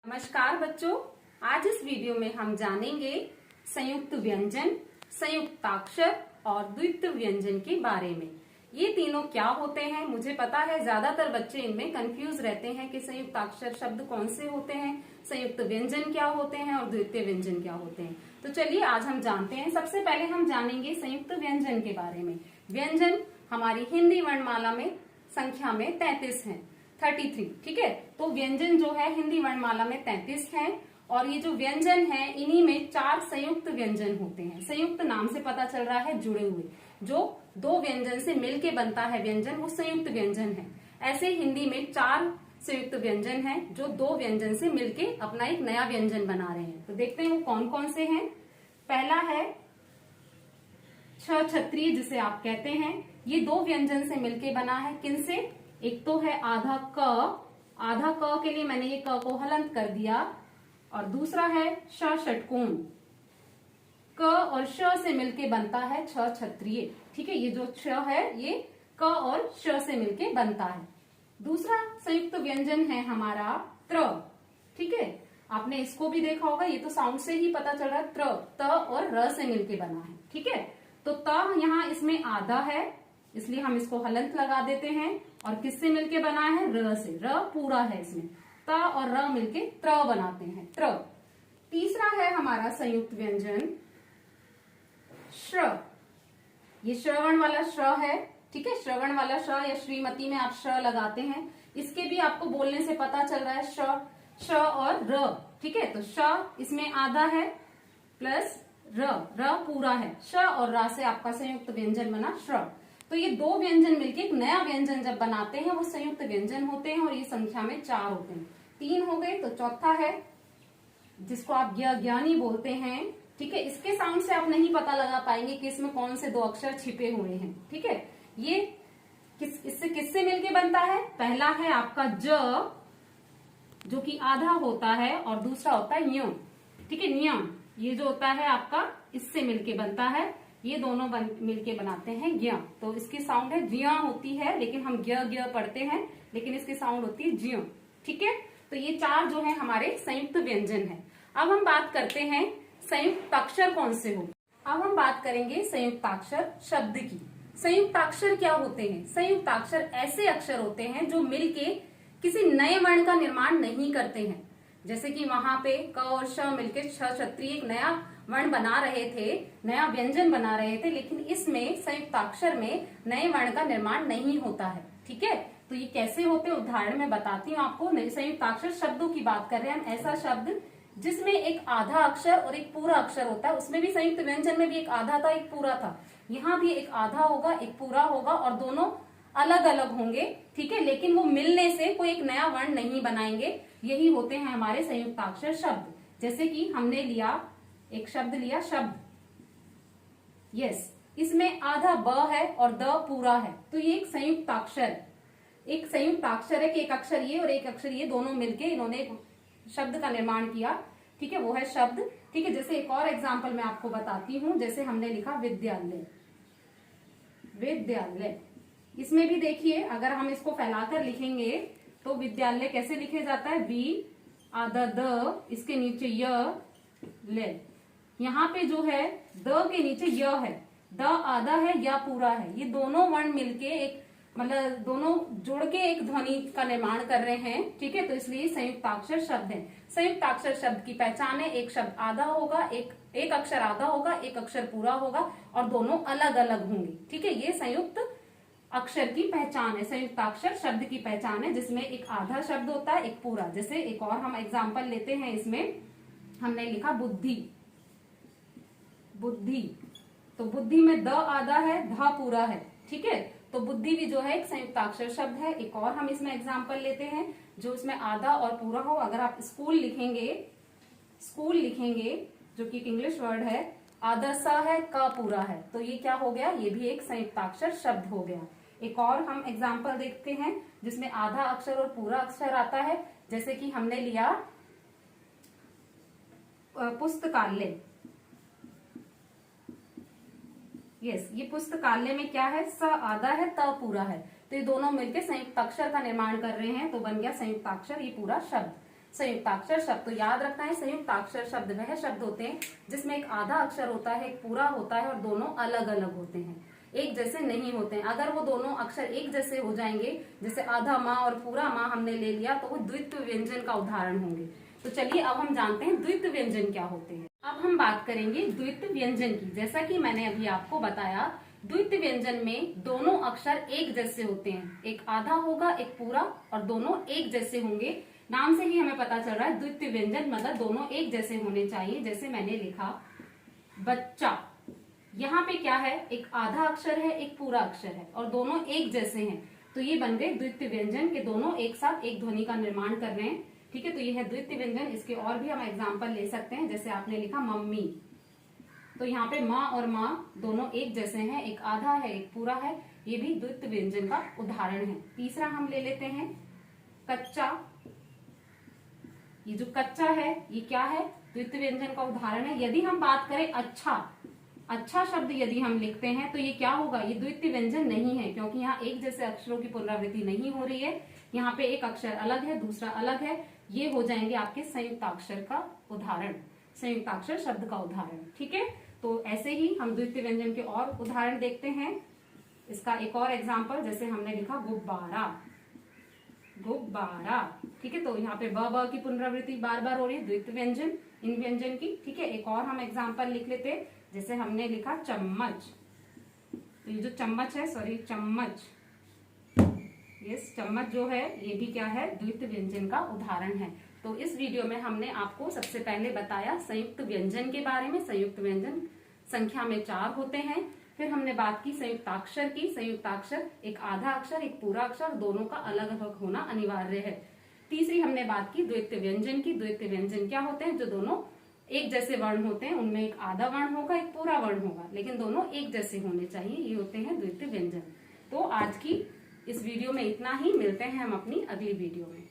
नमस्कार बच्चों, आज इस वीडियो में हम जानेंगे संयुक्त व्यंजन, संयुक्ताक्षर और द्वित्व व्यंजन के बारे में। ये तीनों क्या होते हैं? मुझे पता है ज्यादातर बच्चे इनमें कंफ्यूज रहते हैं कि संयुक्ताक्षर शब्द कौन से होते हैं, संयुक्त व्यंजन क्या होते हैं और द्वितीय व्यंजन क्या होते हैं। तो चलिए आज हम जानते हैं। सबसे पहले हम जानेंगे संयुक्त व्यंजन के बारे में। व्यंजन हमारी हिंदी वर्णमाला में संख्या में 33 है, 33। ठीक है, तो व्यंजन जो है हिंदी वर्णमाला में 33 है और ये जो व्यंजन है इन्हीं में 4 संयुक्त व्यंजन होते हैं। संयुक्त नाम से पता चल रहा है जुड़े हुए, जो 2 व्यंजन से मिलके बनता है व्यंजन, वो संयुक्त व्यंजन है। ऐसे हिंदी में 4 संयुक्त व्यंजन है जो 2 व्यंजन से मिलके अपना एक नया व्यंजन बना रहे हैं। तो देखते हैं वो कौन कौन से हैं। पहला है छ छत्रीय, जिसे आप कहते हैं। ये 2 व्यंजन से मिलके बना है। किनसे? एक तो है आधा क के लिए मैंने ये क को हलंत कर दिया, और दूसरा है श षटकोण। क और श से मिलके बनता है छ छत्रीय। ठीक है, ये जो छ है ये क और श से मिलके बनता है। दूसरा संयुक्त व्यंजन है हमारा त्र। ठीक है, आपने इसको भी देखा होगा, ये तो साउंड से ही पता चल रहा है। त्र, त और र से मिलके बना है। ठीक है, तो त यहाँ इसमें आधा है, इसलिए हम इसको हलंत लगा देते हैं। और किससे मिलके बना है? र से। र पूरा है इसमें, त और र मिलके त्र बनाते हैं, त्र। तीसरा है हमारा संयुक्त व्यंजन श्र। ये श्रवण वाला श्र है। ठीक है, श्रवण वाला श्र या श्रीमती में आप श्र लगाते हैं। इसके भी आपको बोलने से पता चल रहा है श और र। ठीक है, तो श इसमें आधा है प्लस र पूरा है। श और र से आपका संयुक्त व्यंजन बना श्र। तो ये 2 व्यंजन मिलके एक नया व्यंजन जब बनाते हैं वो संयुक्त व्यंजन होते हैं, और ये संख्या में 4 होते हैं। 3 हो गए, तो चौथा है जिसको आप ज्ञानी बोलते हैं। ठीक है, इसके साउंड से आप नहीं पता लगा पाएंगे कि इसमें कौन से 2 अक्षर छिपे हुए हैं। ठीक है, ये इससे किससे मिलके बनता है? पहला है आपका ज, जो कि आधा होता है, और दूसरा होता है य। ठीक है, नियम ये जो होता है आपका इससे मिलके बनता है। ये दोनों मिलके बनाते हैं ज्ञ। तो इसकी साउंड है ज्ञ होती है, लेकिन हम ज्ञ पढ़ते हैं, लेकिन इसकी साउंड होती है ज्ञ। ठीक है, तो ये 4 जो है हमारे संयुक्त व्यंजन है। अब हम बात करते हैं संयुक्ताक्षर कौन से हो। अब हम बात करेंगे संयुक्ताक्षर शब्द की। संयुक्ताक्षर क्या होते हैं? संयुक्ताक्षर ऐसे अक्षर होते हैं जो मिलके किसी नए वर्ण का निर्माण नहीं करते हैं। जैसे कि वहां पे क और श मिलके छ छत्रीय एक नया वर्ण बना रहे थे, नया व्यंजन बना रहे थे, लेकिन इसमें संयुक्ताक्षर में नए वर्ण का निर्माण नहीं होता है। ठीक है, तो ये कैसे होते हैं उदाहरण में बताती हूँ आपको। संयुक्ताक्षर शब्दों की बात कर रहे हैं हम। ऐसा शब्द जिसमें एक आधा अक्षर और एक पूरा अक्षर होता है। उसमें भी संयुक्त व्यंजन में भी एक आधा था, एक पूरा था। यहाँ भी एक आधा होगा, एक पूरा होगा, और दोनों अलग अलग होंगे। ठीक है, लेकिन वो मिलने से कोई एक नया वर्ण नहीं बनाएंगे। यही होते हैं हमारे संयुक्ताक्षर शब्द। जैसे कि हमने लिया एक शब्द लिया शब्द, यस, इसमें आधा ब है और द पूरा है, तो ये एक संयुक्ताक्षर है कि एक अक्षर ये और एक अक्षर ये दोनों मिलके इन्होंने शब्द का निर्माण किया। ठीक है, वो है शब्द। ठीक है, जैसे एक और एग्जांपल मैं आपको बताती हूँ। जैसे हमने लिखा विद्यालय, विद्यालय, इसमें भी देखिए अगर हम इसको फैलाकर लिखेंगे तो विद्यालय कैसे लिखे जाता है? वी आधा द, इसके नीचे य ले। यहाँ पे जो है द के नीचे य है, द आधा है या पूरा है। ये दोनों वर्ण मिलके एक मतलब दोनों जुड़ के एक ध्वनि का निर्माण कर रहे हैं। ठीक है, तो इसलिए संयुक्ताक्षर शब्द है। संयुक्ताक्षर शब्द की पहचान है, एक शब्द आधा होगा, एक अक्षर आधा होगा, एक अक्षर पूरा होगा, और दोनों अलग अलग होंगे। ठीक है, ये संयुक्त अक्षर की पहचान है, संयुक्ताक्षर शब्द की पहचान है, जिसमें एक आधा शब्द होता है, एक पूरा। जैसे एक और हम एग्जाम्पल लेते हैं। इसमें हमने लिखा बुद्धि, बुद्धि, तो बुद्धि में द आधा है, ध पूरा है। ठीक है, तो बुद्धि भी जो है एक संयुक्ताक्षर शब्द है। एक और हम इसमें एग्जाम्पल लेते हैं जो इसमें आधा और पूरा हो। अगर आप स्कूल लिखेंगे, स्कूल लिखेंगे जो कि एक इंग्लिश वर्ड है, आधा स है, क पूरा है, तो ये क्या हो गया? ये भी एक संयुक्ताक्षर शब्द हो गया। एक और हम एग्जाम्पल देखते हैं जिसमें आधा अक्षर और पूरा अक्षर आता है। जैसे कि हमने लिया पुस्तकालय, यस, ये पुस्तकालय में क्या है? स आधा है, त पूरा है, तो ये दोनों मिलकर संयुक्ताक्षर का निर्माण कर रहे हैं, तो बन गया संयुक्ताक्षर ये पूरा शब्द। संयुक्ताक्षर शब्द। तो याद रखना है, संयुक्ताक्षर शब्द वह शब्द होते हैं जिसमें एक आधा अक्षर होता है, एक पूरा होता है और दोनों अलग अलग होते हैं, एक जैसे नहीं होते हैं। अगर वो दोनों अक्षर एक जैसे हो जाएंगे, जैसे आधा माँ और पूरा माँ हमने ले लिया, तो वो द्वित्व व्यंजन का उदाहरण होंगे। तो चलिए अब हम जानते हैं द्वित्व व्यंजन क्या होते हैं। अब हम बात करेंगे द्वित्व व्यंजन की। जैसा कि मैंने अभी आपको बताया, द्वित्व व्यंजन में दोनों अक्षर एक जैसे होते हैं, एक आधा होगा एक पूरा और दोनों एक जैसे होंगे। नाम से ही हमें पता चल रहा है द्वित्व व्यंजन मतलब दोनों एक जैसे होने चाहिए। जैसे मैंने लिखा बच्चा, यहाँ पे क्या है, एक आधा अक्षर है एक पूरा अक्षर है और दोनों एक जैसे हैं, तो ये बन गए द्वित्व व्यंजन के दोनों एक साथ एक ध्वनि का निर्माण कर रहे हैं। ठीक है, तो ये है द्वित्व व्यंजन। इसके और भी हम एग्जाम्पल ले सकते हैं, जैसे आपने लिखा मम्मी, तो यहाँ पे माँ और माँ दोनों एक जैसे हैं, एक आधा है एक पूरा है, ये भी द्वित्व व्यंजन का उदाहरण है। तीसरा हम ले लेते हैं कच्चा। ये जो कच्चा है ये क्या है, द्वित्व व्यंजन का उदाहरण है। यदि हम बात करें अच्छा, अच्छा शब्द यदि हम लिखते हैं तो ये क्या होगा, ये द्वित्व व्यंजन नहीं है, क्योंकि यहाँ एक जैसे अक्षरों की पुनरावृत्ति नहीं हो रही है। यहाँ पे एक अक्षर अलग है दूसरा अलग है, ये हो जाएंगे आपके संयुक्ताक्षर का उदाहरण, संयुक्ताक्षर शब्द का उदाहरण। ठीक है, तो ऐसे ही हम द्वित्व व्यंजन के और उदाहरण देखते हैं। इसका एक और एग्जाम्पल, जैसे हमने लिखा गुब्बारा, गुब्बारा। ठीक है, तो यहाँ पे ब की पुनरावृत्ति बार बार हो रही है, द्वित्व व्यंजन इन व्यंजन की। ठीक है, एक और हम एग्जाम्पल लिख लेते, जैसे हमने लिखा चम्मच, तो ये जो चम्मच है, सॉरी चम्मच, यस चम्मच जो है ये भी क्या है, द्वित्व व्यंजन का उदाहरण है। तो इस वीडियो में हमने आपको सबसे पहले बताया संयुक्त व्यंजन के बारे में। संयुक्त व्यंजन संख्या में 4 होते हैं। फिर हमने बात की संयुक्ताक्षर की। संयुक्ताक्षर एक आधा अक्षर एक पूरा अक्षर, दोनों का अलग अलग होना अनिवार्य है। तीसरी हमने बात की द्वित्व व्यंजन की। द्वित्व व्यंजन क्या होते हैं, जो दोनों एक जैसे वर्ण होते हैं, उनमें एक आधा वर्ण होगा एक पूरा वर्ण होगा, लेकिन दोनों एक जैसे होने चाहिए, ये होते हैं द्वित्व व्यंजन। तो आज की इस वीडियो में इतना ही, मिलते हैं हम अपनी अगली वीडियो में।